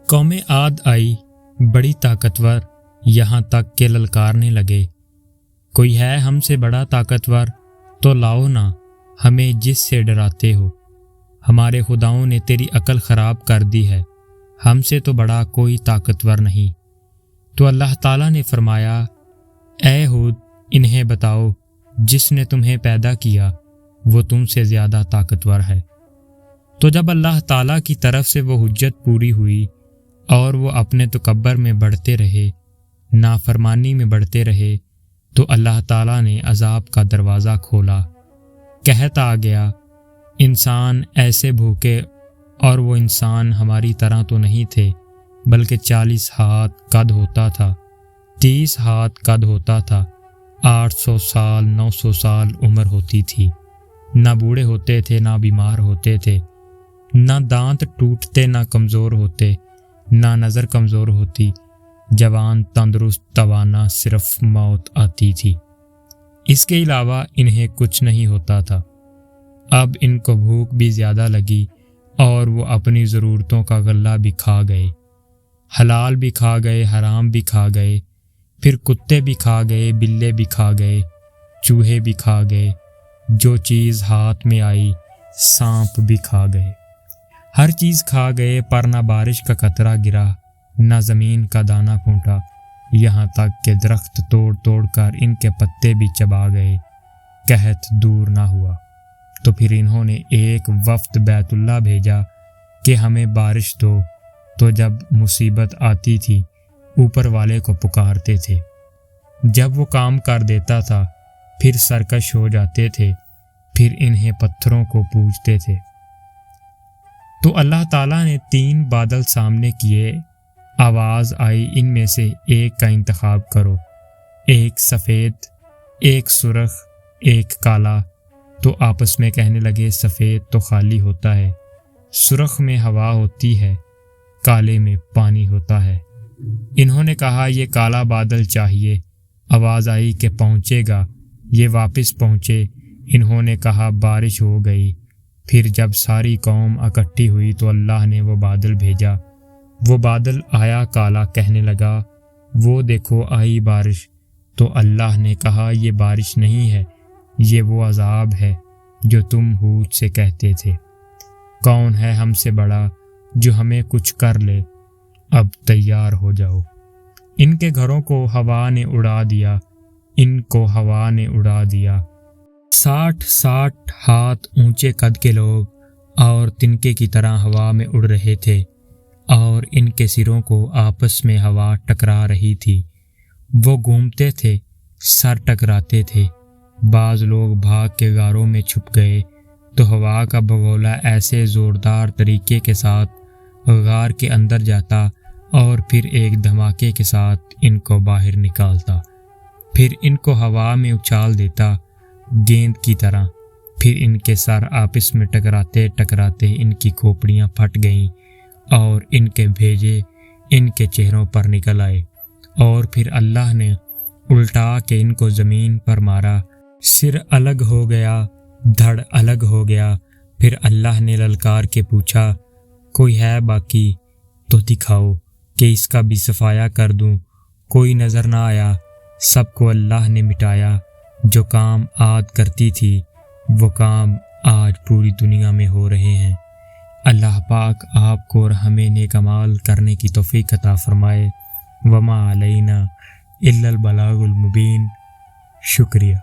قوم عاد آئی بڑی طاقتور، یہاں تک کہ للکارنے لگے، کوئی ہے ہم سے بڑا طاقتور تو لاؤ نا ہمیں جس سے ڈراتے ہو۔ ہمارے خداؤں نے تیری عقل خراب کر دی ہے، ہم سے تو بڑا کوئی طاقتور نہیں۔ تو اللہ تعالیٰ نے فرمایا، اے ہود انہیں بتاؤ جس نے تمہیں پیدا کیا وہ تم سے زیادہ طاقتور ہے۔ تو جب اللہ تعالیٰ کی طرف سے وہ حجت پوری ہوئی اور وہ اپنے تکبر میں بڑھتے رہے، نافرمانی میں بڑھتے رہے، تو اللہ تعالیٰ نے عذاب کا دروازہ کھولا۔ قحط آ گیا، انسان ایسے بھوکے، اور وہ انسان ہماری طرح تو نہیں تھے، بلکہ 40 ہاتھ قد ہوتا تھا، 30 ہاتھ قد ہوتا تھا، 800 سال 900 سال عمر ہوتی تھی، نہ بوڑھے ہوتے تھے نہ بیمار ہوتے تھے، نہ دانت ٹوٹتے نہ کمزور ہوتے، نہ نظر کمزور ہوتی، جوان تندرست توانا، صرف موت آتی تھی، اس کے علاوہ انہیں کچھ نہیں ہوتا تھا۔ اب ان کو بھوک بھی زیادہ لگی اور وہ اپنی ضرورتوں کا غلہ بھی کھا گئے، حلال بھی کھا گئے، حرام بھی کھا گئے، پھر کتے بھی کھا گئے، بلے بھی کھا گئے، چوہے بھی کھا گئے، جو چیز ہاتھ میں آئی سانپ بھی کھا گئے، ہر چیز کھا گئے، پر نہ بارش کا قطرہ گرا، نہ زمین کا دانہ پھوٹا، یہاں تک کہ درخت توڑ توڑ کر ان کے پتے بھی چبا گئے، قحط دور نہ ہوا۔ تو پھر انہوں نے ایک وفد بیت اللہ بھیجا کہ ہمیں بارش دو، تو جب مصیبت آتی تھی اوپر والے کو پکارتے تھے، جب وہ کام کر دیتا تھا پھر سرکش ہو جاتے تھے، پھر انہیں پتھروں کو پوجتے تھے۔ تو اللہ تعالیٰ نے 3 بادل سامنے کیے، آواز آئی ان میں سے ایک کا انتخاب کرو، ایک سفید، ایک سرخ، ایک کالا۔ تو آپس میں کہنے لگے سفید تو خالی ہوتا ہے، سرخ میں ہوا ہوتی ہے، کالے میں پانی ہوتا ہے۔ انہوں نے کہا یہ کالا بادل چاہیے، آواز آئی کہ پہنچے گا، یہ واپس پہنچے، انہوں نے کہا بارش ہو گئی۔ پھر جب ساری قوم اکٹھی ہوئی تو اللہ نے وہ بادل بھیجا، وہ بادل آیا کالا، کہنے لگا وہ دیکھو آئی بارش۔ تو اللہ نے کہا یہ بارش نہیں ہے، یہ وہ عذاب ہے جو تم ہود سے کہتے تھے، کون ہے ہم سے بڑا جو ہمیں کچھ کر لے، اب تیار ہو جاؤ۔ ان کے گھروں کو ہوا نے اڑا دیا، ان کو ہوا نے اڑا دیا۔ 60 ہاتھ اونچے قد کے لوگ اور تنکے کی طرح ہوا میں اڑ رہے تھے، اور ان کے سروں کو آپس میں ہوا ٹکرا رہی تھی، وہ گھومتے تھے، سر ٹکراتے تھے۔ بعض لوگ بھاگ کے غاروں میں چھپ گئے، تو ہوا کا بگولا ایسے زوردار طریقے کے ساتھ غار کے اندر جاتا اور پھر ایک دھماکے کے ساتھ ان کو باہر نکالتا، پھر ان کو ہوا میں اچھال دیتا گیند کی طرح، پھر ان کے سر آپس میں ٹکراتے ٹکراتے ان کی کھوپڑیاں پھٹ گئیں اور ان کے بھیجے ان کے چہروں پر نکل آئے، اور پھر اللہ نے الٹا کے ان کو زمین پر مارا، سر الگ ہو گیا، دھڑ الگ ہو گیا۔ پھر اللہ نے للکار کے پوچھا کوئی ہے باقی تو دکھاؤ کہ اس کا بھی صفایا کر دوں، کوئی نظر نہ آیا، سب کو اللہ نے مٹایا۔ جو کام عاد کرتی تھی وہ کام آج پوری دنیا میں ہو رہے ہیں۔ اللہ پاک آپ کو اور ہمیں نیک اعمال کرنے کی توفیق عطا فرمائے۔ وما علینا الا البلاغ المبین۔ شکریہ۔